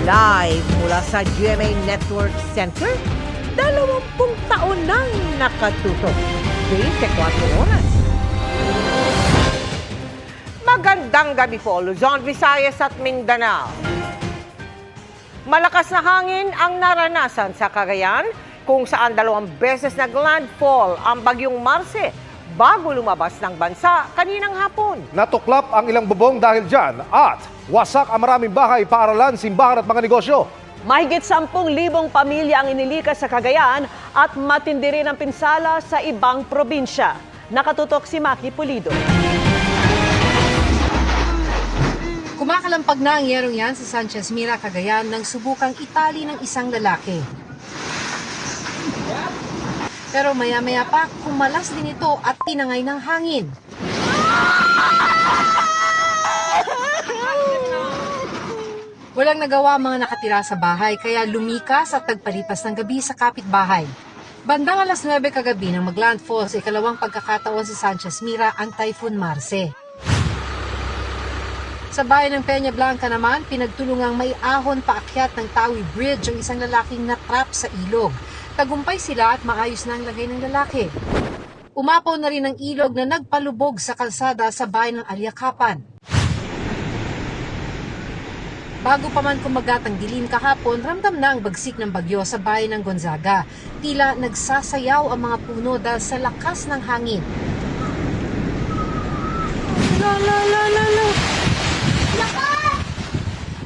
Live mula sa GMA Network Center, 20 taon nang nakatutok. 24 oras. Magandang gabi po, Luzon, Visayas at Mindanao. Malakas na hangin ang naranasan sa Cagayan, kung saan 2 beses naglandfall ang bagyong Marce bago lumabas ng bansa kaninang hapon. Natuklap ang ilang bubong dahil dyan at wasak ang maraming bahay, paaralan, simbahan at mga negosyo. Mahigit 10,000 pamilya ang inilikas sa Cagayan at matindi rin ang pinsala sa ibang probinsya. Nakatutok si Maki Pulido. Kumakalampag na ang yerong yan sa Sanchez Mira, Cagayan nang subukang itali ng isang lalaki. Pero maya-maya pa, kumalas din ito at tinangay ng hangin. Walang nagawa ang mga nakatira sa bahay kaya lumikas at nagpalipas ng gabi sa kapitbahay. Bandang alas 9 kagabi nang maglandfall sa ikalawang pagkakataon sa Sanchez Mira ang Typhoon Marce. Sa bayan ng Peña Blanca naman, pinagtulungang may ahon paakyat ng Tawi Bridge ang isang lalaking natrap sa ilog. Tagumpay sila at maayos na ang lagay ng lalaki. Umapaw na rin ang ilog na nagpalubog sa kalsada sa bayan ng Alyakapan. Bago pa man kumagat ang dilim kahapon, ramdam na ang bagsik ng bagyo sa bayan ng Gonzaga. Tila nagsasayaw ang mga puno dahil sa lakas ng hangin.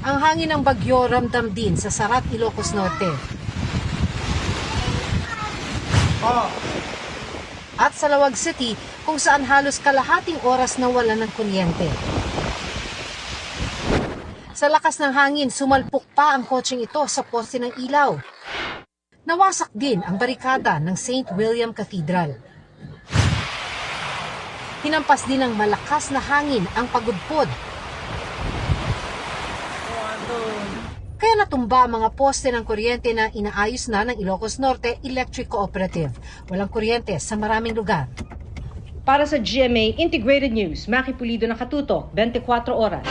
Ang hangin ng bagyo ramdam din sa Sarat, Ilocos Norte. At sa Lawag City, kung saan halos kalahating oras na wala ng kuryente. Sa lakas ng hangin, sumalpok pa ang kotseng ito sa poste ng ilaw. Nawasak din ang barikada ng St. William Cathedral. Hinampas din ng malakas na hangin ang pagudpod. Kaya natumba ang mga poste ng kuryente na inaayos na ng Ilocos Norte Electric Cooperative. Walang kuryente sa maraming lugar. Para sa GMA Integrated News, Maki Pulido, nakatutok, 24 oras.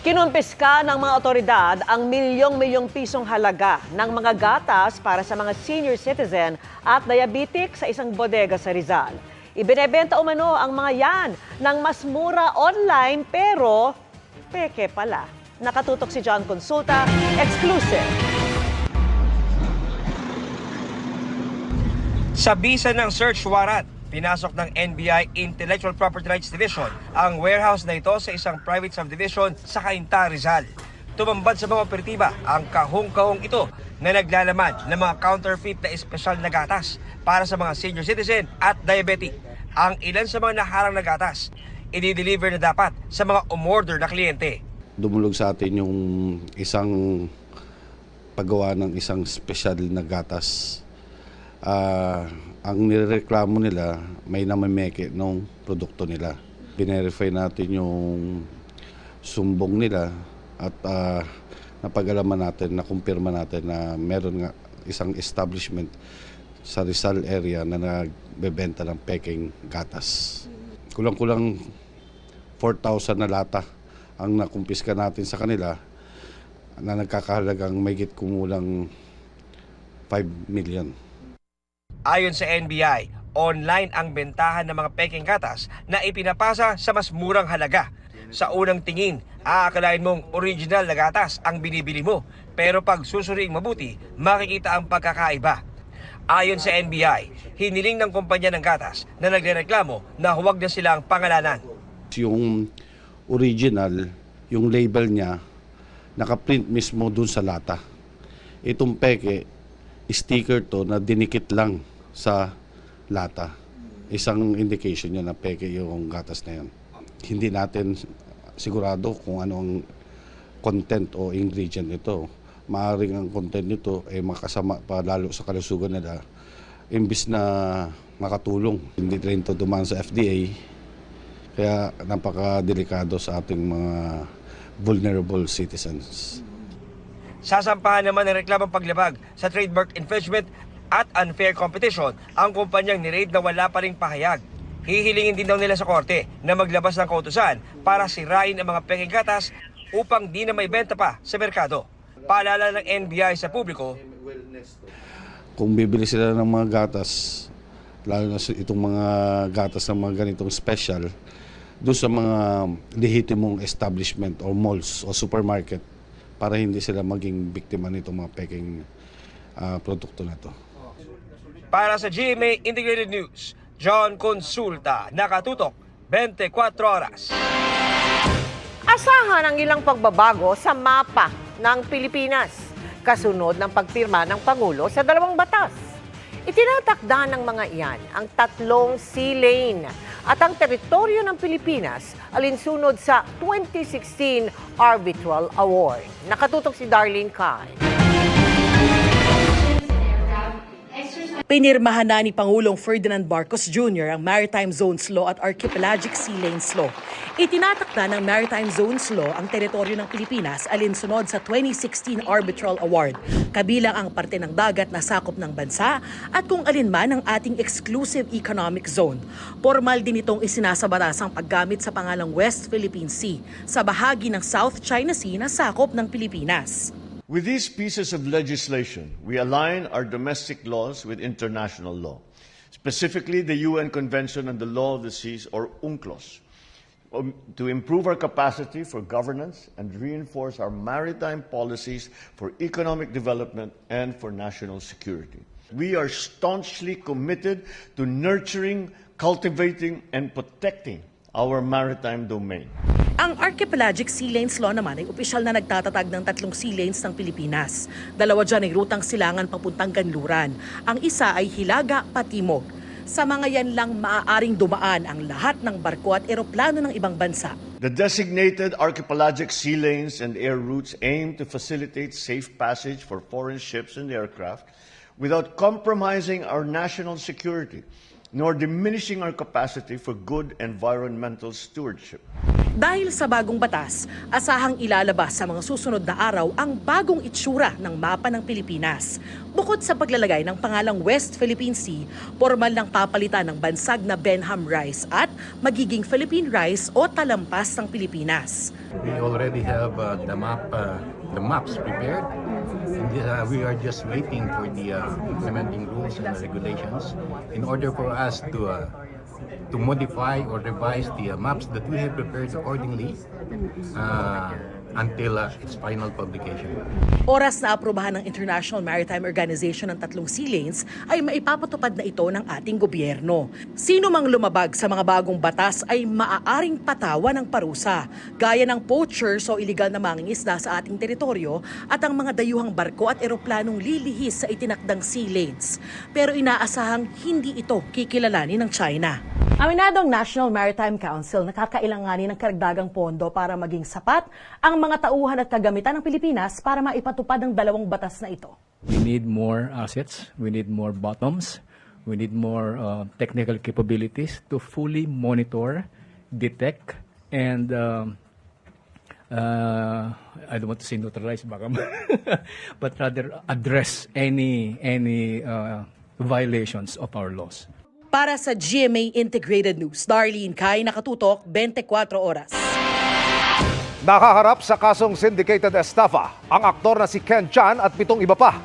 Kinumpiska ng mga otoridad ang milyong-milyong pisong halaga ng mga gatas para sa mga senior citizen at diabetic sa isang bodega sa Rizal. Ibinebenta umano ang mga yan ng mas mura online pero peke pala. Nakatutok si John Consulta, exclusive. Sa bisa ng search warrant, pinasok ng NBI Intellectual Property Rights Division ang warehouse na ito sa isang private subdivision sa Cainta, Rizal. Tumambad sa mga operatiba ang kahong-kahong ito na naglalaman ng mga counterfeit na espesyal na gatas para sa mga senior citizen at diabetic. Ang ilan sa mga naharang na gatas, i-deliver na dapat sa mga umorder na kliyente. Dumulog sa atin yung isang paggawa ng isang special na gatas. Ang nireklamo nila may namameke ng produkto nila. Binerify natin yung sumbong nila at napag-alaman natin, nakumpirma natin na meron nga isang establishment sa Rizal area na nagbebenta ng peking gatas. Kulang-kulang 4,000 na lata ang nakumpiska natin sa kanila na nagkakahalagang mayigit kumulang 5 million. Ayon sa NBI, online ang bentahan ng mga peking gatas na ipinapasa sa mas murang halaga. Sa unang tingin, aakalain mong original na gatas ang binibili mo. Pero pag susuriing mabuti, makikita ang pagkakaiba. Ayon sa NBI, hiniling ng kumpanya ng gatas na nagrereklamo na huwag na silang pangalanan. Yung original, yung label niya, nakaprint mismo dun sa lata. Itong peke, sticker to na dinikit lang sa lata. Isang indication yun na peke yung gatas na yan. Hindi natin sigurado kung anong content o ingredient nito. Maaring ang content nito ay makasama pa lalo sa kalusugan nila. Imbis na makatulong, hindi rin ito dumaan sa FDA. Kaya napakadelikado sa ating mga vulnerable citizens. Sasampahan naman ng reklamong paglabag sa trademark infringement at unfair competition ang kumpanyang ni-raid na wala pa ring pahayag. Hihilingin din daw nila sa korte na maglabas ng kautusan para sirain ang mga peking gatas upang di na may benta pa sa merkado. Paalala ng NBI sa publiko, Kung bibili sila ng mga gatas, lalo na itong mga gatas ng mga ganitong special, doon sa mga lehitimong establishment o malls o supermarket para hindi sila maging biktima nitong mga peking produkto na to. para sa GMA Integrated News, John Consulta, nakatutok 24 oras. Asahan ang ilang pagbabago sa mapa ng Pilipinas kasunod ng pagpirma ng Pangulo sa 2 batas. Itinatakda ng mga iyan ang 3 sea lane at ang teritoryo ng Pilipinas alinsunod sa 2016 Arbitral Award. Nakatutok si Darlene Kai. Pinirmahan na ni Pangulong Ferdinand Marcos Jr. ang Maritime Zones Law at Archipelagic Sea Lanes Law. Itinatakda ng Maritime Zones Law ang teritoryo ng Pilipinas alinsunod sa 2016 Arbitral Award, kabilang ang parte ng dagat na sakop ng bansa at kung alin man ang ating exclusive economic zone. Formal din itong isinasabatas ang paggamit sa pangalang West Philippine Sea sa bahagi ng South China Sea na sakop ng Pilipinas. With these pieces of legislation, we align our domestic laws with international law, specifically the UN Convention on the Law of the Seas, or UNCLOS, to improve our capacity for governance and reinforce our maritime policies for economic development and for national security. We are staunchly committed to nurturing, cultivating, and protecting our maritime domain. Ang Archipelagic Sea Lanes Law naman ay opisyal na nagtatatag ng 3 sea lanes ng Pilipinas. 2 dyan ay rutang silangan papuntang Kanluran. Ang isa ay Hilaga, Patimog. Sa mga yan lang maaaring dumaan ang lahat ng barko at eroplano ng ibang bansa. The designated archipelagic sea lanes and air routes aim to facilitate safe passage for foreign ships and aircraft without compromising our national security, nor diminishing our capacity for good environmental stewardship. Dahil sa bagong batas, asahang ilalabas sa mga susunod na araw ang bagong itsura ng mapa ng Pilipinas. Bukod sa paglalagay ng pangalang West Philippine Sea, formal ng papalitan ng bansag na Benham Rice at magiging Philippine Rice o talampas ng Pilipinas. We already have the maps prepared. We are just waiting for the implementing rules and regulations in order for us to modify or revise the maps that we have prepared accordingly until its final publication. Oras na aprubahan ng International Maritime Organization ng 3 sea lanes ay maipapatupad na ito ng ating gobyerno. Sino mang lumabag sa mga bagong batas ay maaaring patawa ng parusa, gaya ng poachers o iligal na mangingisda sa ating teritoryo at ang mga dayuhang barko at eroplanong lilihis sa itinakdang sea lanes. Pero inaasahang hindi ito kikilalanin ng China. Aminado ang National Maritime Council na kakailanganin ng karagdagang pondo para maging sapat ang mga tauhan at kagamitan ng Pilipinas para maipatupad ang 2 batas na ito. We need more assets, we need more bottoms, we need more technical capabilities to fully monitor, detect, and I don't want to say neutralize, but rather address any violations of our laws. Para sa GMA Integrated News, Darlene Kai, nakatutok 24 oras. Nakaharap sa kasong syndicated estafa ang aktor na si Ken Chan at 7 iba pa.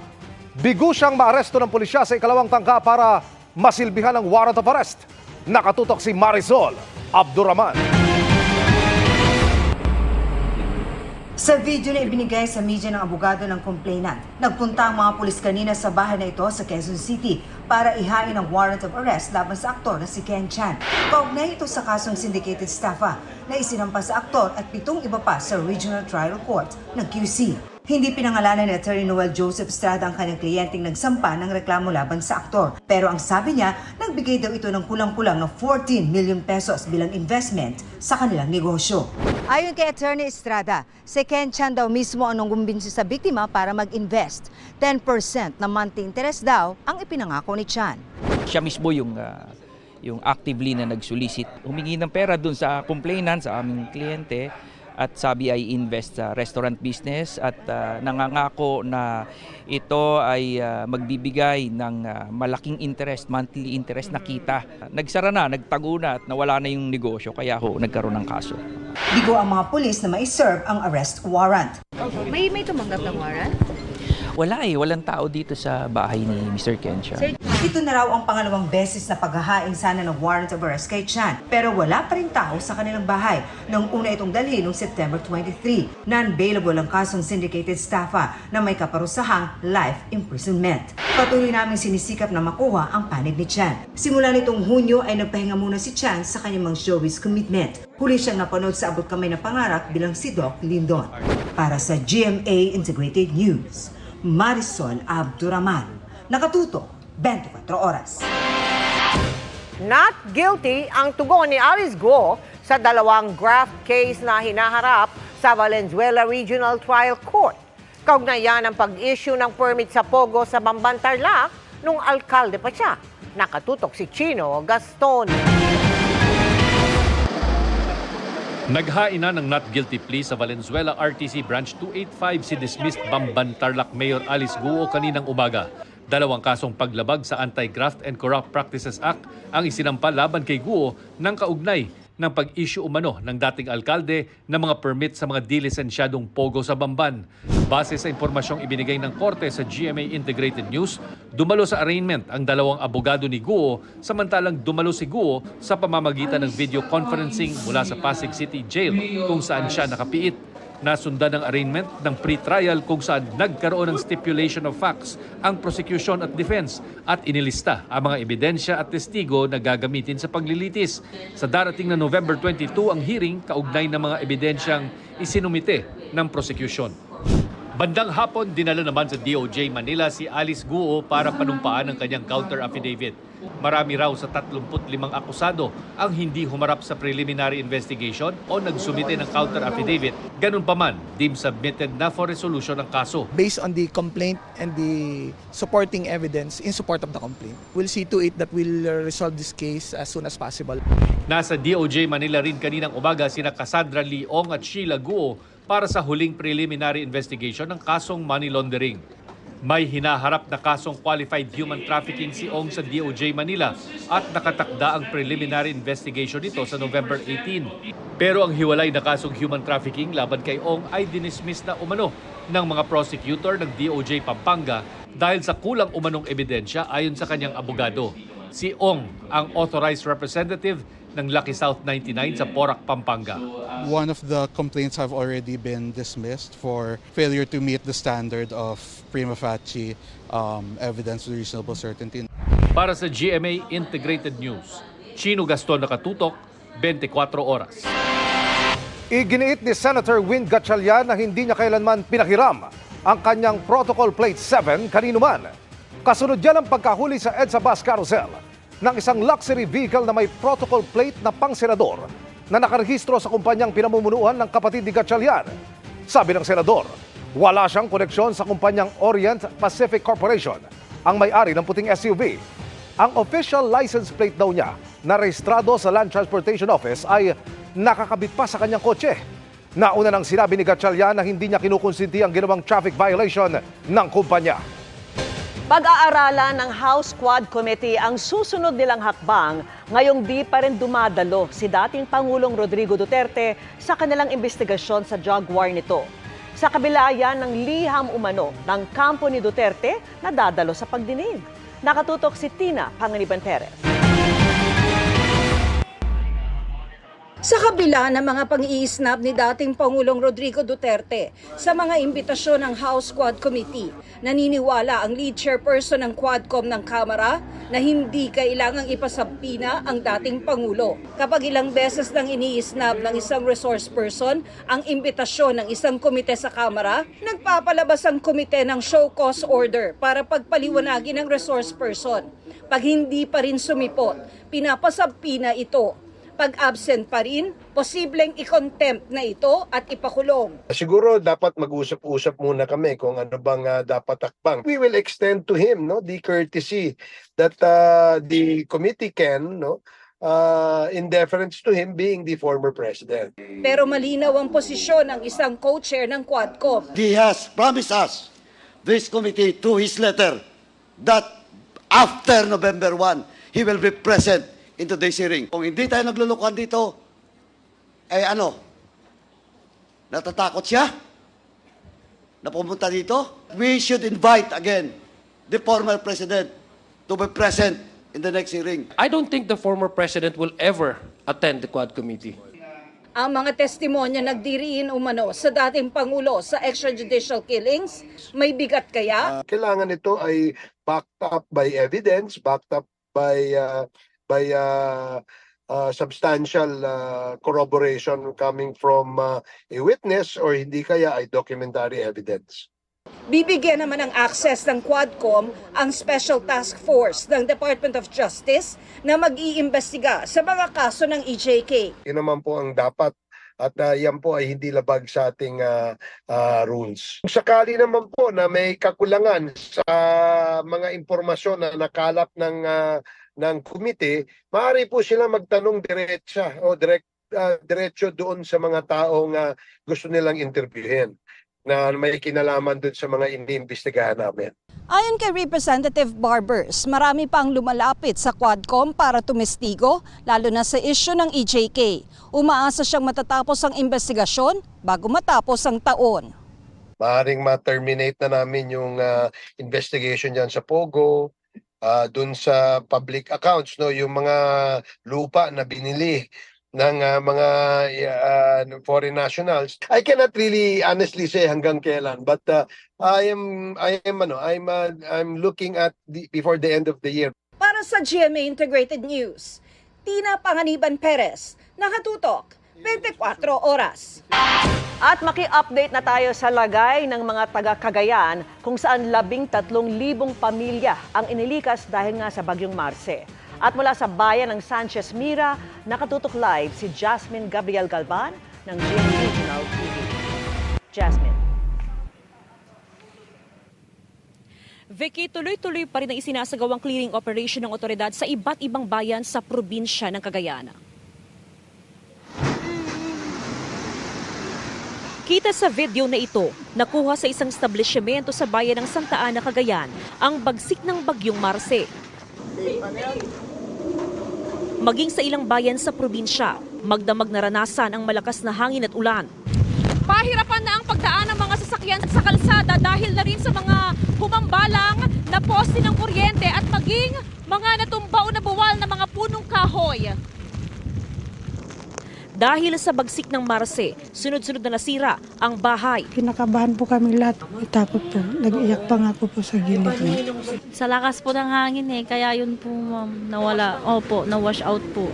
Bigo siyang maaresto ng pulisya sa ikalawang tangka para masilbihan ng warrant of arrest. Nakatutok si Marisol Abdurrahman. Sa video na ibinigay sa media ng abogado ng complainant, nagpunta ang mga pulis kanina sa bahay na ito sa Quezon City para ihain ang warrant of arrest laban sa aktor na si Ken Chan. Kaugnay ito sa kasong syndicated estafa na isinampa sa aktor at 7 iba pa sa Regional Trial Court ng QC. Hindi pinangalanan ni Attorney Noel Joseph Estrada ang kanyang kliyenteng nagsampa ng reklamo laban sa aktor. Pero ang sabi niya, nagbigay daw ito ng kulang-kulang na 14 million pesos bilang investment sa kanilang negosyo. Ayon kay Attorney Estrada, si Ken Chan daw mismo ang nanggumbinsi sa biktima para mag-invest. 10% na monthly interest daw ang ipinangako ni Chan. Siya mismo yung actively na nag-solicit, humingi ng pera dun sa complainant, sa aming kliyente, at sabi ay invest sa restaurant business at nangangako na ito ay magbibigay ng malaking interest, monthly interest na kita. Nagsara na, nagtago na at nawala na yung negosyo kaya ho nagkaroon ng kaso. Bigo ang mga pulis na mai-serve ang arrest warrant. May tumanggap ng warrant? Wala walang tao dito sa bahay ni Mr. Ken Chan. Ito na raw ang pangalawang beses na paghahain sana ng warrant of arrest kay Chan. Pero wala pa rin tao sa kanilang bahay nang una itong dalhin noong September 23. Non-bailable ang kasong syndicated staffa na may kaparusahang life imprisonment. Patuloy naming sinisikap na makuha ang panig ni Chan. Simula nitong Hunyo ay nagpahinga muna si Chan sa kanyang mga showbiz commitment. Huli siyang napanood sa Abot Kamay na Pangarap bilang si Doc Lindon. Para sa GMA Integrated News, Marisol Abduraman, nakatutok 24 oras. Not guilty ang tugon ni Alice Guo sa dalawang graft case na hinaharap sa Valenzuela Regional Trial Court. Kaugnayan ang pag-issue ng permit sa Pogo sa Bamban, Tarlac nung alkalde pa siya. Nakatutok si Chino Gaston. Naghain na ng not guilty plea sa Valenzuela RTC Branch 285 si dismissed Bamban Tarlac Mayor Alice Guo kaninang umaga. Dalawang kasong paglabag sa Anti-Graft and Corrupt Practices Act ang isinampa laban kay Guo ng kaugnay ng pag-issue umano ng dating alkalde ng mga permit sa mga dilisensyadong Pogo sa Bamban. Base sa impormasyong ibinigay ng korte sa GMA Integrated News, dumalo sa arraignment ang dalawang abogado ni Guo samantalang dumalo si Guo sa pamamagitan ng video conferencing mula sa Pasig City Jail kung saan siya nakapiit. Nasundan ng arraignment ng pre-trial kung saan nagkaroon ng stipulation of facts ang prosecution at defense at inilista ang mga ebidensya at testigo na gagamitin sa paglilitis. Sa darating na November 22 ang hearing kaugnay ng mga ebidensyang isinumite ng prosecution. Bandang hapon, dinala naman sa DOJ Manila si Alice Guo para panumpaan ang kanyang counter affidavit. Marami raw sa 35 akusado ang hindi humarap sa preliminary investigation o nagsumite ng counter affidavit. Ganun pa man, deemed submitted na for resolution ang kaso. Based on the complaint and the supporting evidence in support of the complaint, we'll see to it that we'll resolve this case as soon as possible. Nasa DOJ Manila rin kaninang umaga sina Cassandra Leong at Sheila Guo para sa huling preliminary investigation ng kasong money laundering. May hinaharap na kasong qualified human trafficking si Ong sa DOJ Manila at nakatakda ang preliminary investigation nito sa November 18. Pero ang hiwalay na kasong human trafficking laban kay Ong ay dinismiss na umano ng mga prosecutor ng DOJ Pampanga dahil sa kulang umanong ebidensya ayon sa kanyang abogado. Si Ong ang authorized representative ng Lucky South 99 sa Porac, Pampanga. One of the complaints have already been dismissed for failure to meet the standard of prima facie evidence with reasonable certainty. Para sa GMA Integrated News, Chino Gaston, nakatutok 24 oras. Iginiit ni Senator Win Gatchalian na hindi niya kailanman pinahiram ang kanyang Protocol Plate 7 kanino man. Kasunod yan ang pagkahuli sa EDSA Bus Carousel ng isang luxury vehicle na may protocol plate na pang-senador na nakarehistro sa kumpanyang pinamumunuan ng kapatid ni Gatchalian. Sabi ng senador, wala siyang koneksyon sa kumpanyang Orient Pacific Corporation, ang may-ari ng puting SUV. Ang official license plate daw niya na rehistrado sa Land Transportation Office ay nakakabit pa sa kanyang kotse. Nauna nang sinabi ni Gatchalian na hindi niya kinukonsinti ang ginawang traffic violation ng kumpanya. Pag-aaralan ng House Quad Committee ang susunod nilang hakbang ngayong di pa rin dumadalo si dating Pangulong Rodrigo Duterte sa kanilang investigasyon sa Jaguar nito. Sa kabila yan ng liham umano ng kampo ni Duterte na dadalo sa pagdinig. Nakatutok si Tina Panganiban Perez. Sa kabila ng mga pang-iisnab ni dating Pangulong Rodrigo Duterte sa mga imbitasyon ng House Quad Committee, naniniwala ang lead chairperson ng Quadcom ng Kamara na hindi kailangang ipasabpina ang dating Pangulo. Kapag ilang beses nang iniisnab ng isang resource person ang imbitasyon ng isang komite sa Kamara, nagpapalabas ang komite ng show cause order para pagpaliwanagin ng resource person. Pag hindi pa rin sumipot, pinapasabpina ito. Pag absent pa rin, posibleng i-contempt na ito at ipakulong. Siguro dapat mag-usap-usap muna kami kung ano bang dapat takbang. We will extend to him the courtesy that the committee can in deference to him being the former president. Pero malinaw ang posisyon ng isang co-chair ng Quadcom. He has promised us, this committee, through his letter, that after November 1, he will be present in today's hearing. Kung hindi tayo naglulukuhan dito, natatakot siya na pumunta dito? We should invite again the former president to be present in the next hearing. I don't think the former president will ever attend the Quad Committee. Ang mga testimonya nagdiriin umano sa dating Pangulo sa extrajudicial killings, may bigat kaya? Kailangan ito ay backed up by evidence, backed up by substantial corroboration coming from a witness or hindi kaya ay documentary evidence. Bibigyan naman ng access ng Quadcom ang Special Task Force ng Department of Justice na mag-iimbestiga sa mga kaso ng EJK. Yun naman po ang dapat at yan po ay hindi labag sa ating rules. Kung sakali naman po na may kakulangan sa mga impormasyon na nakalap ng komite, maaari po sila magtanong diretso doon sa mga taong gusto nilang interviewin na may kinalaman doon sa mga iniimbestigahan namin. Ayon kay Representative Barbers, marami pang lumalapit sa Quadcom para tumestigo, lalo na sa issue ng EJK. Umaasa siyang matatapos ang investigasyon bago matapos ang taon. Maaaring ma-terminate na namin yung investigation dyan sa Pogo, doon sa public accounts, no, yung mga lupa na binili ng mga foreign nationals. I cannot really honestly say hanggang kailan, but I'm looking at before the end of the year. Para sa GMA Integrated News, Tina Panganiban Perez, nakatutok 24 oras. At maki-update na tayo sa lagay ng mga taga-Cagayan kung saan 13,000 pamilya ang inilikas dahil nga sa Bagyong Marce. At mula sa bayan ng Sanchez Mira, nakatutok live si Jasmine Gabriel Galban ng GMA Regional TV. Jasmine. Vicky, tuloy-tuloy pa rin ang isinasagawang clearing operation ng otoridad sa iba't ibang bayan sa probinsya ng Cagayan. Kita sa video na ito, nakuha sa isang establishmento sa bayan ng Santa Ana, Cagayan, ang bagsik ng Bagyong Marce. Maging sa ilang bayan sa probinsya, magdamag naranasan ang malakas na hangin at ulan. Pahirapan na ang pagdaan ng mga sasakyan sa kalsada dahil na rin sa mga humambalang na poste ng kuryente at maging mga natumba o nabuwal na mga punong kahoy. Dahil sa bagsik ng Marce, sunod-sunod na nasira ang bahay. Kinakabahan po kami lahat. Takot po. Nag-iyak pa nga po sa gilid. Sa lakas po ng hangin kaya yun po nawala. Opo, na-wash out po.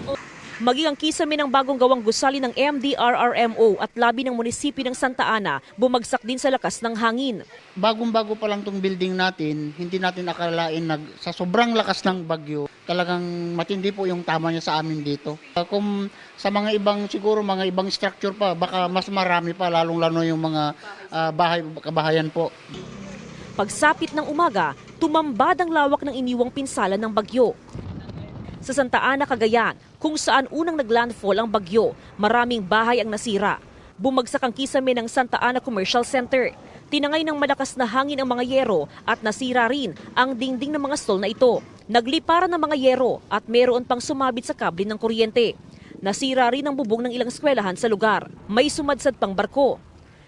Maging ang kisame ng bagong gawang gusali ng MDRRMO at labi ng munisipyo ng Santa Ana, bumagsak din sa lakas ng hangin. Bagong-bago pa lang itong building natin, hindi natin akalain sa sobrang lakas ng bagyo, talagang matindi po yung tama niya sa amin dito. Kung sa mga ibang siguro, mga ibang structure pa, baka mas marami pa, lalong-lalo yung mga kabahayan po. Pagsapit ng umaga, tumambad ang lawak ng iniwang pinsala ng bagyo. Sa Santa Ana, Cagayan, kung saan unang naglandfall ang bagyo, maraming bahay ang nasira. Bumagsak ang kisame ng Santa Ana Commercial Center. Tinangay ng malakas na hangin ang mga yero at nasira rin ang dingding ng mga stall na ito. Nagliparan ng mga yero at meron pang sumabit sa kable ng kuryente. Nasira rin ang bubong ng ilang eskwelahan sa lugar. May sumadsad pang barko.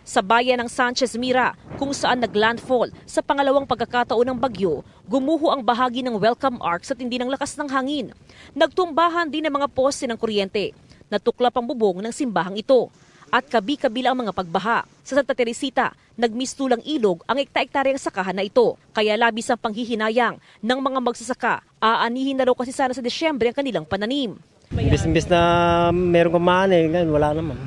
Sa bayan ng Sanchez Mira, kung saan naglandfall sa pangalawang pagkakataon ng bagyo, gumuho ang bahagi ng welcome arc sa tindi ng lakas ng hangin. Nagtumbahan din ang mga poste ng kuryente. Natuklap ang bubong ng simbahang ito. At kabi-kabila ang mga pagbaha. Sa Santa Teresita, nagmistulang ilog ang ekta-ektaryang sakahan na ito. Kaya labis ang panghihinayang ng mga magsasaka. Aanihin na raw kasi sana sa Desyembre ang kanilang pananim. Imbis na meron kumahan ngayon wala naman.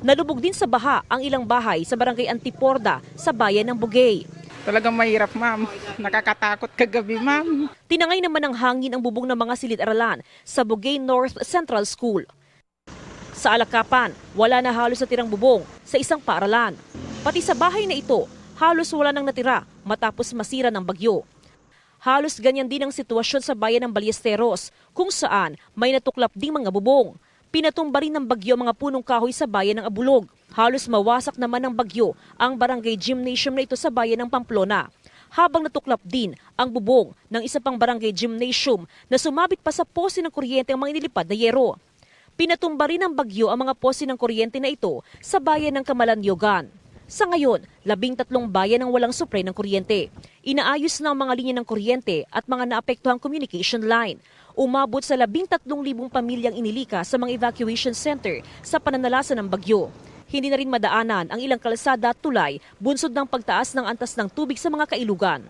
Nalubog din sa baha ang ilang bahay sa barangay Antiporda sa bayan ng Bugay. Talagang mahirap, ma'am. Nakakatakot kagabi, ma'am. Tinangay naman ng hangin ang bubong ng mga silid-aralan sa Bugay North Central School. Sa Alakapan, wala na halos natirang bubong sa isang paaralan. Pati sa bahay na ito, halos wala nang natira matapos masira ng bagyo. Halos ganyan din ang sitwasyon sa bayan ng Ballesteros, kung saan may natuklap ding mga bubong. Pinatumba rin ng bagyo mga punong kahoy sa bayan ng Abulog. Halos mawasak naman ng bagyo ang barangay gymnasium na ito sa bayan ng Pamplona. Habang natuklap din ang bubong ng isa pang barangay gymnasium na sumabit pa sa pose ng kuryente ang mga inilipad na yero. Pinatumba rin ng bagyo ang mga pose ng kuryente na ito sa bayan ng Kamalanyogan. Sa ngayon, 13 bayan ang walang supply ng kuryente. Inaayos na ang mga linya ng kuryente at mga naapektuhang communication line. Umabot sa 13,000 pamilyang inilika sa mga evacuation center sa pananalasa ng bagyo. Hindi na rin madaanan ang ilang kalsada at tulay bunsod ng pagtaas ng antas ng tubig sa mga kailugan.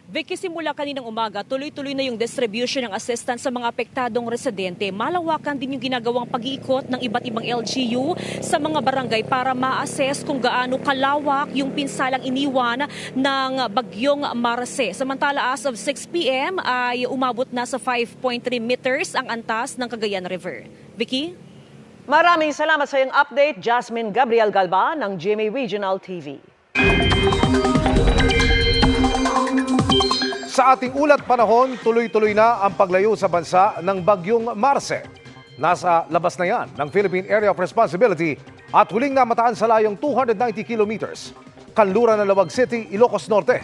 Vicky, simula kaninang umaga, tuloy-tuloy na yung distribution ng assistance sa mga apektadong residente. Malawakan din yung ginagawang pag-iikot ng iba't ibang LGU sa mga barangay para ma-assess kung gaano kalawak yung pinsalang iniwan ng bagyong Marce. Samantala, as of 6 p.m. ay umabot na sa 5.3 meters ang antas ng Cagayan River. Vicky? Maraming salamat sa iyong update, Jasmine Gabriel Galba ng GMA Regional TV. Sa ating ulat panahon, tuloy-tuloy na ang paglayo sa bansa ng bagyong Marce. Nasa labas na yan ng Philippine Area of Responsibility at huling namataan sa layong 290 kilometers. Kanluran ng Lawag City, Ilocos Norte.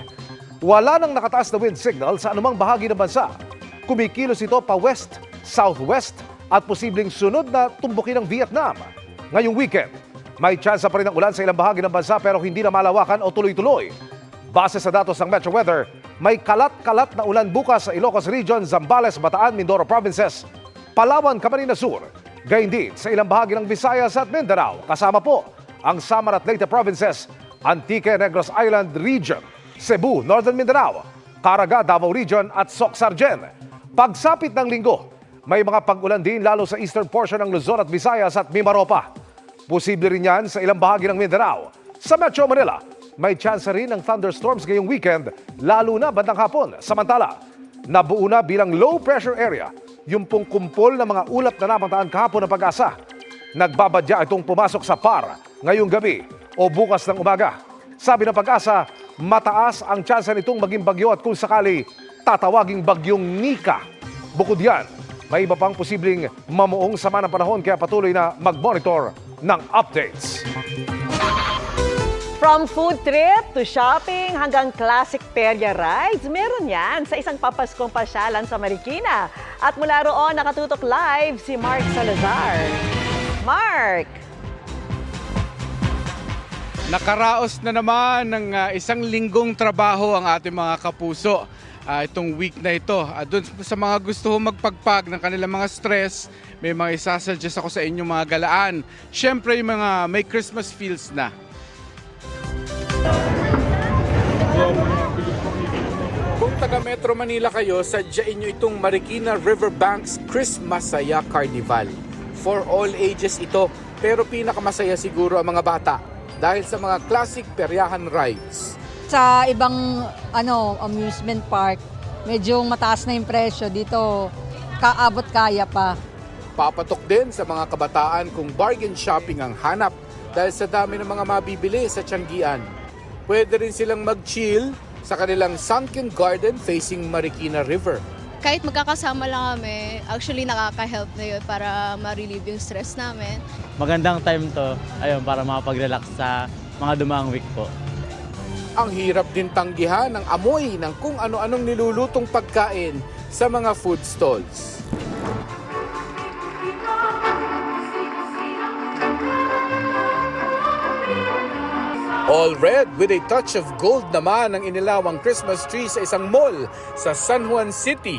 Wala nang nakataas na wind signal sa anumang bahagi ng bansa. Kumikilos ito pa west, southwest at posibleng sunod na tumbukin ng Vietnam. Ngayong weekend, may tsansa pa rin ng ulan sa ilang bahagi ng bansa pero hindi na malawakan o tuloy-tuloy. Base sa datos ng Metro Weather, may kalat-kalat na ulan bukas sa Ilocos Region, Zambales, Bataan, Mindoro Provinces, Palawan, Camarines Sur, gayon din sa ilang bahagi ng Visayas at Mindanao. Kasama po ang Samar at Leyte Provinces, Antique, Negros Island Region, Cebu, Northern Mindanao, Caraga, Davao Region at Soc-Sargen. Pagsapit ng linggo, may mga pag-ulan din lalo sa eastern portion ng Luzon at Visayas at Mimaropa. Posible rin yan sa ilang bahagi ng Mindanao. Sa Metro Manila, may chance rin ng thunderstorms ngayong weekend, lalo na bandang hapon. Samantala, nabuo na bilang low pressure area yung pong kumpol ng mga ulap na namataan kahapon ng Pag-asa. Nagbabadya itong pumasok sa PAR ngayong gabi o bukas ng umaga. Sabi ng Pag-asa, mataas ang chance nitong maging bagyo at kung sakali, tatawaging bagyong Nika. Bukod yan, may iba pang posibleng mamuong sama ng panahon kaya patuloy na mag-monitor ng updates. From food trip to shopping hanggang classic perya rides, meron yan sa isang papaskong pasyalan sa Marikina. At mula roon, nakatutok live si Mark Salazar. Mark! Nakaraos na naman ng isang linggong trabaho ang ating mga kapuso itong week na ito. Doon sa mga gusto magpagpag ng kanilang mga stress, may mga isasuggest ako sa inyong mga galaan. Siyempre yung mga may Christmas feels na. Kung taga Metro Manila kayo, sadyain nyo itong Marikina Riverbanks Christmas Saya Carnival. For all ages ito, pero pinakamasaya siguro ang mga bata dahil sa mga classic peryahan rides. Sa ibang amusement park, medyo mataas na yung presyo. Dito, kaabot kaya pa. Papatok din sa mga kabataan kung bargain shopping ang hanap dahil sa dami ng mga mabibili sa Tianggian. Pwede rin silang mag-chill sa kanilang sunken garden facing Marikina River. Kahit magkakasama lang kami, actually nakaka-help na yun para ma-relieve yung stress namin. Magandang time to, para makapag-relax sa mga dumaang week po. Ang hirap din tanggihan ng amoy ng kung ano-anong nilulutong pagkain sa mga food stalls. All red with a touch of gold naman ang inilawang Christmas tree sa isang mall sa San Juan City.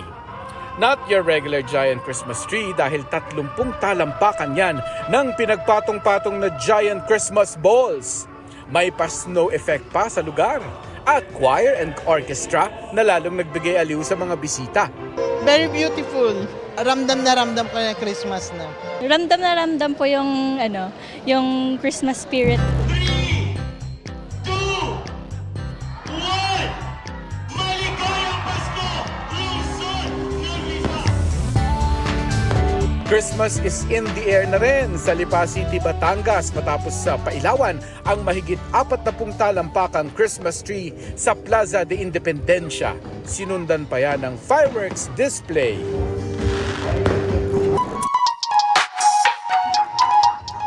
Not your regular giant Christmas tree dahil 30 talampakan yan ng pinagpatong-patong na giant Christmas balls. May pa-snow effect pa sa lugar at choir and orchestra na lalong nagbigay aliw sa mga bisita. Very beautiful. Ramdam na ramdam ko yung Christmas na. Ramdam na ramdam po yung yung Christmas spirit. Christmas is in the air na rin sa Lipa City, Batangas matapos sa pailawan ang mahigit 40 talampakang Christmas tree sa Plaza de Independencia. Sinundan pa yan ng fireworks display.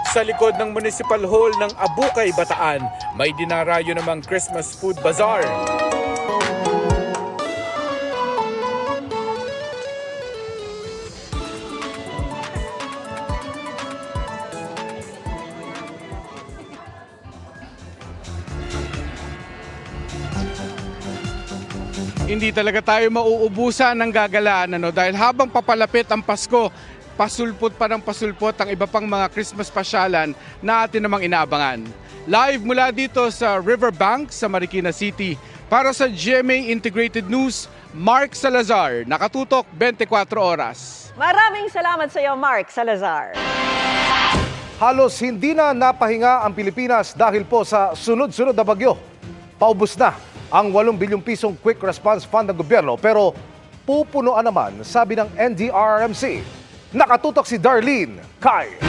Sa likod ng Municipal Hall ng Abukay, Bataan, may dinarayo namang Christmas food bazaar. Hindi talaga tayo mauubusan ng gagalaan dahil habang papalapit ang Pasko, pasulpot pa ng pasulpot ang iba pang mga Christmas pasyalan na atin namang inaabangan. Live mula dito sa Riverbank sa Marikina City para sa GMA Integrated News, Mark Salazar, nakatutok 24 oras. Maraming salamat sa iyo, Mark Salazar. Halos hindi na napahinga ang Pilipinas dahil po sa sunod-sunod na bagyo. Paubos na ang 8 bilyong pisong Quick Response Fund ng gobyerno pero pupunuan naman, sabi ng NDRRMC. Nakatutok si Darlene Kai.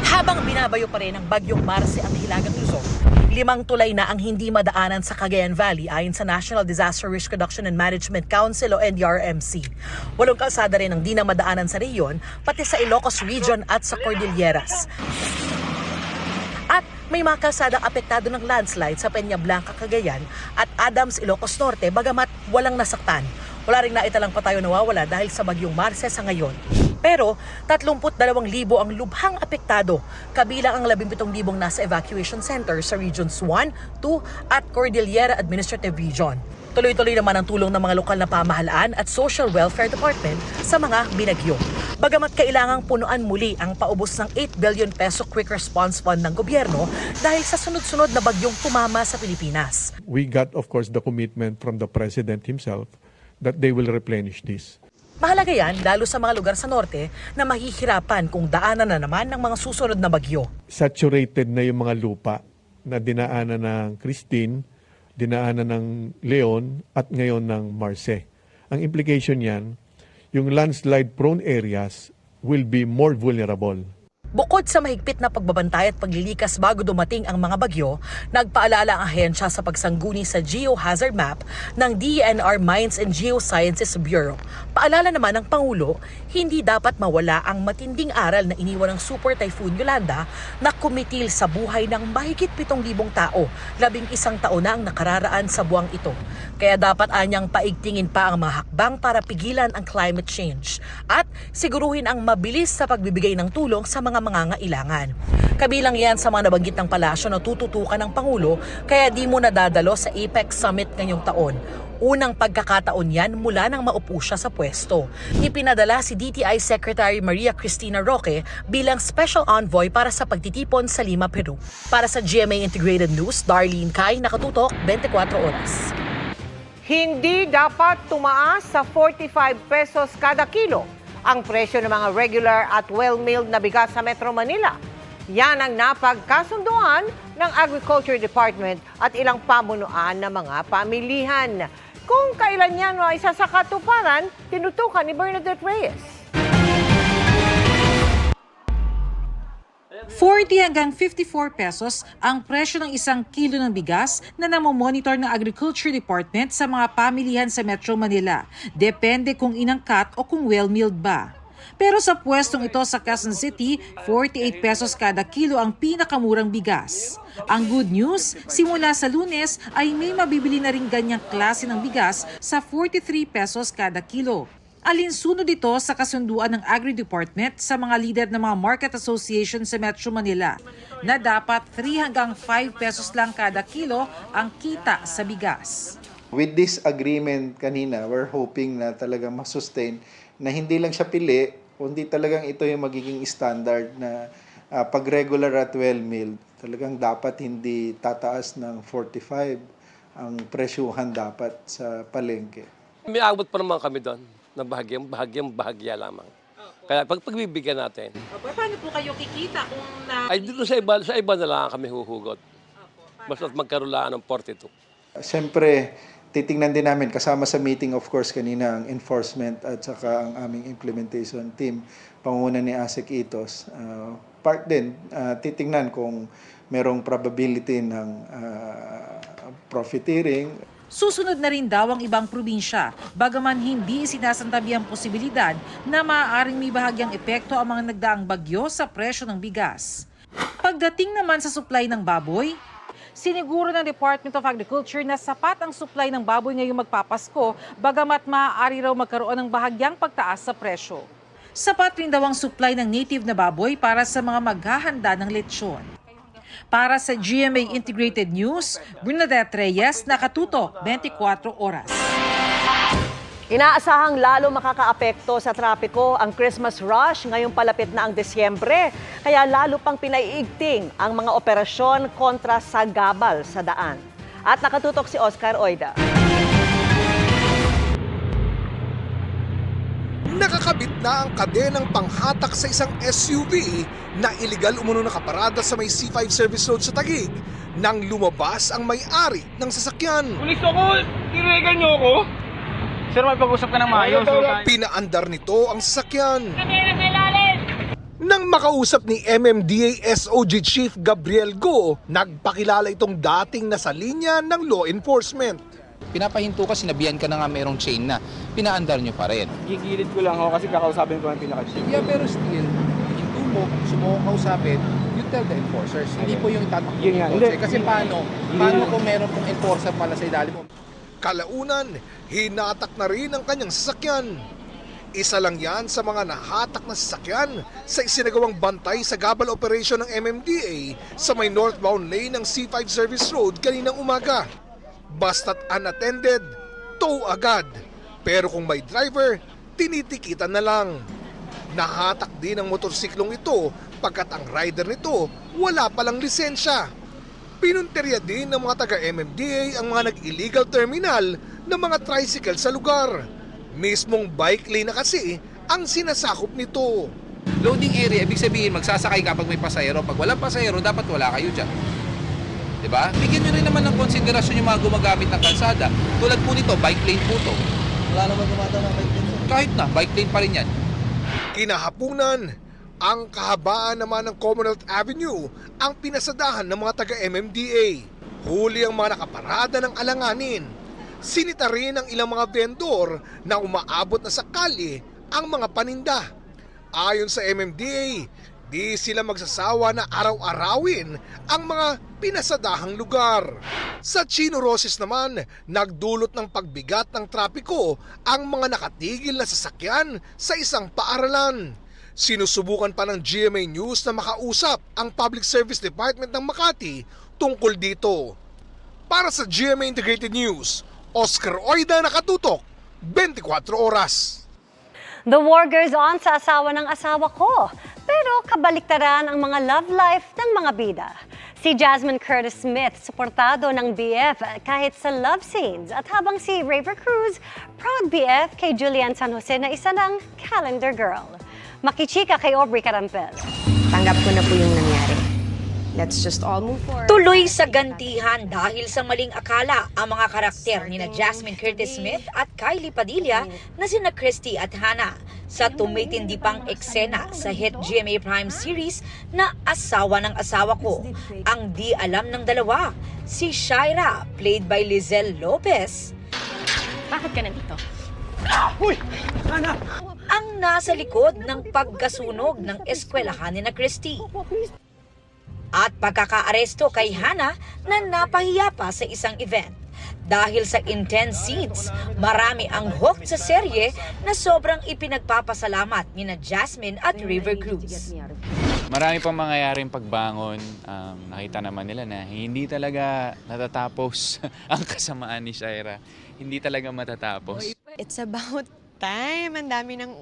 Habang binabayo pa rin ang bagyong Marce ang Hilagang Luzon, 5 tulay na ang hindi madaanan sa Cagayan Valley ayon sa National Disaster Risk Reduction and Management Council o NDRRMC. 8 kalsada rin ang di na madaanan sa rehiyon, pati sa Ilocos Region at sa Cordilleras. At may mga kalsadang apektado ng landslide sa Peña Blanca, Cagayan at Adams, Ilocos Norte, bagamat walang nasaktan. Wala ring naitalang patayo nawawala dahil sa bagyong Marce sa ngayon. Pero 32,000 ang lubhang apektado, kabilang ang 17,000 nasa evacuation center sa Regions 1, 2 at Cordillera Administrative Region. Tuloy-tuloy naman ang tulong ng mga lokal na pamahalaan at Social Welfare Department sa mga binagyo. Bagamat kailangang punuan muli ang paubos ng 8 billion peso Quick Response Fund ng gobyerno dahil sa sunod-sunod na bagyong tumama sa Pilipinas. We got, of course, the commitment from the President himself that they will replenish this. Mahalaga yan lalo sa mga lugar sa norte na mahihirapan kung daanan na naman ng mga susunod na bagyo. Saturated na yung mga lupa na dinaanan ng Christine, dinaanan ng Leon at ngayon ng Marce. Ang implication yan, yung landslide-prone areas will be more vulnerable. Bukod sa mahigpit na pagbabantay at paglilikas bago dumating ang mga bagyo, nagpaalala ang ahensya sa pagsangguni sa geohazard map ng DENR Mines and Geosciences Bureau. Paalala naman ng Pangulo, hindi dapat mawala ang matinding aral na iniwan ng Super Typhoon Yolanda na kumitil sa buhay ng mahigit 7,000 tao, 11 taon na ang nakararaan sa buwang ito. Kaya dapat anyang paigtingin pa ang mga hakbang para pigilan ang climate change at siguruhin ang mabilis sa pagbibigay ng tulong sa mga mangangailangan. Kabilang yan sa mga nabanggit ng palasyo na tututukan ng Pangulo kaya di mo nadadalo sa APEC Summit ngayong taon. Unang pagkakataon yan mula nang maupo siya sa pwesto. Ipinadala si DTI Secretary Maria Cristina Roque bilang Special Envoy para sa pagtitipon sa Lima, Peru. Para sa GMA Integrated News, Darlene Kai, nakatutok 24 oras. Hindi dapat tumaas sa 45 pesos kada kilo ang presyo ng mga regular at well-milled na bigas sa Metro Manila. Yan ang napagkasunduan ng Agriculture Department at ilang pamunuan ng mga pamilihan. Kung kailan yan isa sa katuparan, tinutukan ni Bernadette Reyes. 40 hanggang 54 pesos ang presyo ng 1 kilo ng bigas na namomonitor ng Agriculture Department sa mga pamilihan sa Metro Manila. Depende kung inangkat o kung well-milled ba. Pero sa pwestong ito sa Quezon City, 48 pesos kada kilo ang pinakamurang bigas. Ang good news, simula sa Lunes ay may mabibili na rin ganyang klase ng bigas sa 43 pesos kada kilo. Alinsunod ito sa kasunduan ng Agri-Department sa mga lider ng mga market association sa Metro Manila na dapat 3 hanggang 5 pesos lang kada kilo ang kita sa bigas. With this agreement kanina, we're hoping na talagang masustain na hindi lang siya pili, kundi talagang ito yung magiging standard na pag regular at well-milled, talagang dapat hindi tataas ng 45 ang presyuhan dapat sa palengke. May abot pa naman kami doon na bahagya lamang. Kaya pagbibigyan natin. Paano po kayo kikita kung Ay dito sa iba na lang kami huhugot. Basta't magkarolaan ng 42. Siyempre, titingnan din namin kasama sa meeting of course kanina ang enforcement at saka ang aming implementation team, panguna ni ASEC Itos. Part din, titingnan kung merong probability ng profiteering. Susunod na rin daw ang ibang probinsya, bagaman hindi sinasantabi ang posibilidad na maaaring may bahagyang epekto ang mga nagdaang bagyo sa presyo ng bigas. Pagdating naman sa supply ng baboy, siniguro ng Department of Agriculture na sapat ang supply ng baboy ngayong magpapasko, bagamat maaari raw magkaroon ng bahagyang pagtaas sa presyo. Sapat rin daw ang supply ng native na baboy para sa mga maghahanda ng lechon. Para sa GMA Integrated News, Bernadette Reyes, nakatutok 24 oras. Inaasahang lalo makakaapekto sa trapiko ang Christmas rush ngayong palapit na ang Desyembre. Kaya lalo pang pinaiigting ang mga operasyon kontra sa gabal sa daan. At nakatutok si Oscar Oida. Nakakabit na ang kadenang panghatak sa isang SUV na iligal umuno nakaparada sa may C5 Service Road sa Taguig nang lumabas ang may-ari ng sasakyan. Pulis ako! Tiniregan niyo ako? Sir, may pag-usap ka ng maayos. Pinaandar nito ang sasakyan. Nang makausap ni MMDA SOG Chief Gabriel Go, nagpakilala itong dating nasa linya ng law enforcement. Pinapahinto ka, sinabihan ka na nga merong chain na, pinaandar nyo pa rin. Gigilid ko lang ako kasi kakausapin ko ang pinaka-chief. Yeah, pero still, hinto mo, gusto mo kausapin, you tell the enforcers. Hindi po yung itatakbo yung kotse. Kasi paano kung meron pong enforcer pala sa ilalim mo? Kalaunan, hinatak na rin ang kanyang sasakyan. Isa lang yan sa mga nahatak na sasakyan sa isinagawang bantay sa gabal operation ng MMDA sa may northbound lane ng C5 Service Road kaninang umaga. Basta't unattended, tow agad. Pero kung may driver, tinitikitan na lang. Nahatak din ang motorsiklong ito pagkat ang rider nito wala palang lisensya. Pinunterya din ng mga taga-MMDA ang mga nag-illegal terminal ng mga tricycle sa lugar. Mismong bike lane na kasi ang sinasakop nito. Loading area, ibig sabihin magsasakay kapag may pasahero. Pag walang pasahero, dapat wala kayo dyan. Diba? Bigyan nyo rin naman ng konsiderasyon yung mga gumagamit ng kalsada. Tulad po nito, bike lane po to. Wala naman gumata ng bike lane. Kahit na, bike lane pa rin yan. Kinahapunan, ang kahabaan naman ng Commonwealth Avenue ang pinasadahan ng mga taga-MMDA. Huli ang mga nakaparada ng alanganin. Sinita rin ang ilang mga vendor na umaabot na sa kalye ang mga paninda. Ayon sa MMDA, di sila magsasawa na araw-arawin ang mga pinasadahang lugar. Sa Chino Roces naman, nagdulot ng pagbigat ng trapiko ang mga nakatigil na sasakyan sa isang paaralan. Sinusubukan pa ng GMA News na makausap ang Public Service Department ng Makati tungkol dito. Para sa GMA Integrated News, Oscar Oida, nakatutok 24 oras. The war goes on sa asawa ng asawa ko. Pero kabaliktaran ang mga love life ng mga bida. Si Jasmine Curtis Smith, suportado ng BF kahit sa love scenes. At habang si Raver Cruz, proud BF kay Julian San Jose na isa ng calendar girl. Makichika kay Aubrey Carampel. Tanggap ko na po yung nangyari. Let's just all move forward. Tuloy sa gantihan dahil sa maling akala ang mga karakter ni na Jasmine Curtis Smith at Kylie Padilla na sina Christy at Hannah sa tumitindi pang eksena sa hit GMA Prime series na Asawa ng Asawa Ko. Ang di alam ng dalawa, si Shaira, played by Lizelle Lopez. Bakit ka nandito? Uy! Hannah! Ang nasa likod ng pagkasunog ng eskwelahan ni na Christy. At pagkakaaresto kay Hannah na napahiya pa sa isang event. Dahil sa intense scenes, marami ang hooked sa serye na sobrang ipinagpapasalamat ni na Jasmine at River Cruz. Marami pang mangyayaring pagbangon. Nakita naman nila na hindi talaga natatapos ang kasamaan ni Shaira. Hindi talaga matatapos. It's about time. Ang dami ng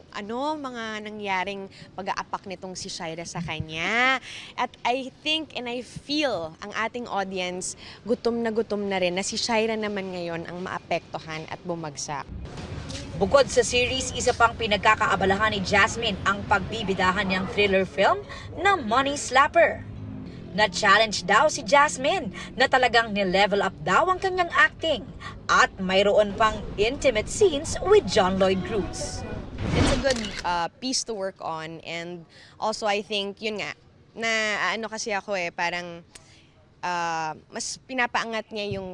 mga nangyaring pag-aapak nitong si Shaira sa kanya. At I think and I feel ang ating audience gutom na rin na si Shaira naman ngayon ang maapektuhan at bumagsak. Bukod sa series, isa pang pinagkakaabalahan ni Jasmine ang pagbibidahan niyang thriller film na Money Slapper. Na-challenge daw si Jasmine na talagang ni-level up daw ang kanyang acting at mayroon pang intimate scenes with John Lloyd Cruz. It's a good piece to work on, and also I think, yun nga, na ano kasi ako parang mas pinapaangat niya yung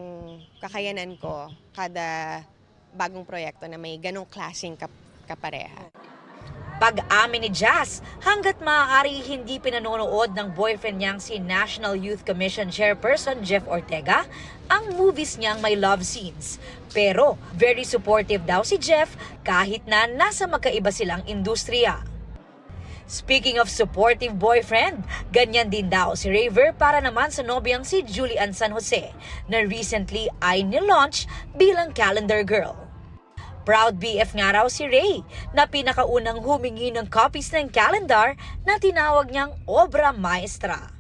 kakayanan ko kada bagong proyekto na may ganong klaseng kapareha. Pag-amin ni Jazz, hanggat maaari hindi pinanonood ng boyfriend niyang si National Youth Commission Chairperson Jeff Ortega ang movies niyang may love scenes. Pero very supportive daw si Jeff kahit na nasa magkaiba silang industriya. Speaking of supportive boyfriend, ganyan din daw si Raver para naman sa nobyang si Julian San Jose na recently ay nilaunch bilang calendar girl. Proud BF nga raw si Ray na pinakaunang humingi ng copies ng calendar na tinawag niyang obra maestra.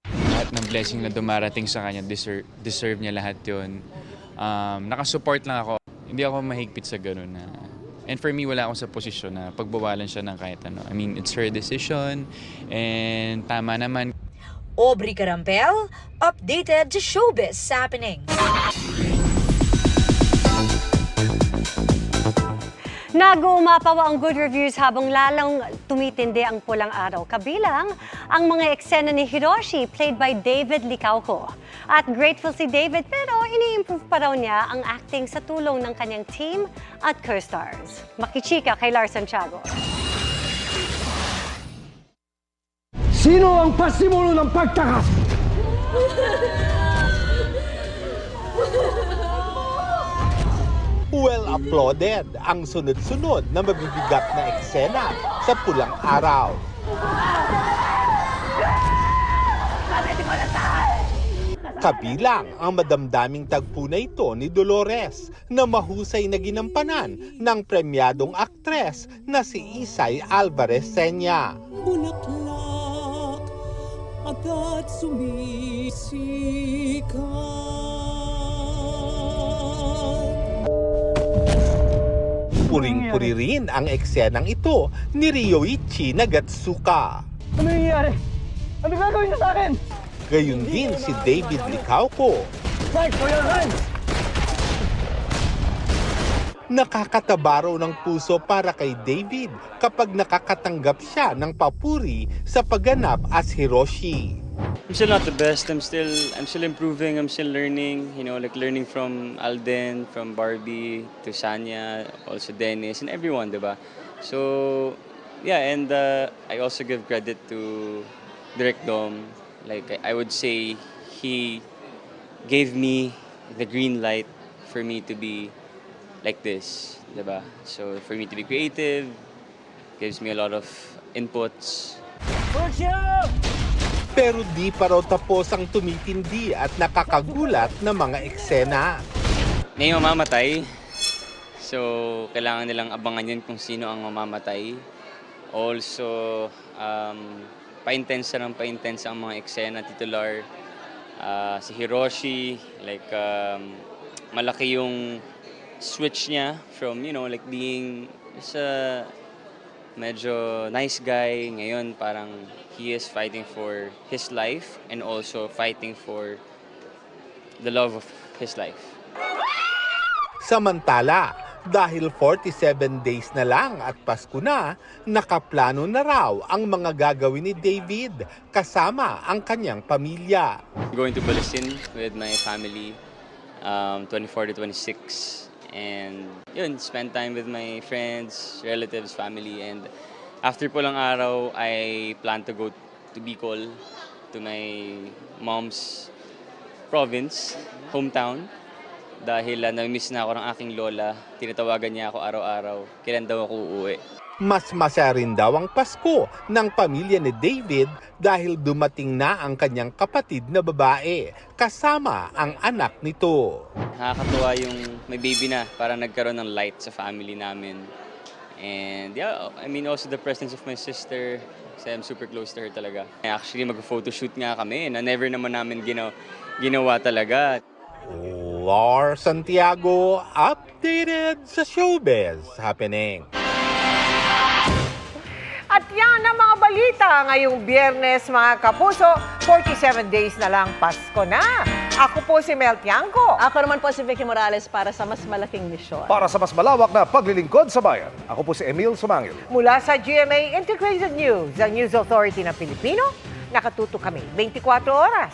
Lahat ng blessing na dumarating sa kanya, deserve niya lahat yun. Nakasupport lang ako. Hindi ako mahigpit sa ganun. And for me, wala akong sa posisyon na pagbawalan siya ng kahit ano. I mean, it's her decision and tama naman. Aubrey Carampel, updated to Showbiz Happening. Nag-uumapaw ang good reviews habang lalong tumitindi ang pulang araw. Kabilang ang mga eksena ni Hiroshi played by David Licauco. At grateful si David pero ini-improve pa raw niya ang acting sa tulong ng kanyang team at co-stars. Makichika kay Lars Santiago. Sino ang pasimulo ng pagtakas? Well applauded ang sunod-sunod na mabibigat na eksena sa pulang araw. Kabilang ang madamdaming tagpo na ito ni Dolores na mahusay na ginampanan ng premyadong aktres na si Isay Alvarez Senya. Bulaklak, agad sumisikat. Puring-puri rin ang eksenang ito ni Ryoichi Nagatsuka. Ano nangyayari? Ano gagawin niyo sa akin? Gayun din si David Licauco. Fight for your hands! Nakakatabaro ng puso para kay David kapag nakakatanggap siya ng papuri sa pagganap as Hiroshi. I'm still not the best. I'm still improving. I'm still learning. You know, like learning from Alden, from Barbie to Sanya, also Dennis, and everyone, diba? So, yeah, and I also give credit to Direk Dom. Like I would say, he gave me the green light for me to be like this, diba? So for me to be creative, gives me a lot of inputs. Pero di pa raw tapos ang tumitindi at nakakagulat na mga eksena. May mamamatay, so kailangan nilang abangan yun kung sino ang mamamatay. Also, pa-intense ang mga eksena titular. Si Hiroshi, like malaki yung switch niya from, you know, like being a medyo nice guy. Ngayon parang he is fighting for his life and also fighting for the love of his life. Samantala, dahil 47 days na lang at Pasko na, nakaplano na raw ang mga gagawin ni David kasama ang kanyang pamilya. Going to Balasin with my family, 24 to 26. And yun, spend time with my friends, relatives, family. And after pulang araw, I plan to go to Bicol, to my mom's province, hometown. Dahil na-miss na ako ng aking lola, tinatawagan niya ako araw-araw, kailan daw ako uuwi. Mas masaya rin daw ang Pasko ng pamilya ni David dahil dumating na ang kanyang kapatid na babae, kasama ang anak nito. Nakakatuwa yung may baby na, para nagkaroon ng light sa family namin. And yeah, I mean also the presence of my sister, kasi I'm super close to her talaga. Actually mag-photoshoot nga kami na never naman namin ginawa talaga. Lars Santiago, updated sa Showbiz Happening. At yan ang mga balita ngayong Biyernes, mga kapuso. 47 days na lang Pasko na. Ako po si Mel Tiangco. Ako naman po si Vicky Morales para sa mas malaking misyon. Para sa mas malawak na paglilingkod sa bayan, ako po si Emil Sumangil. Mula sa GMA Integrated News, ang News Authority ng Pilipino, nakatuto kami 24 oras.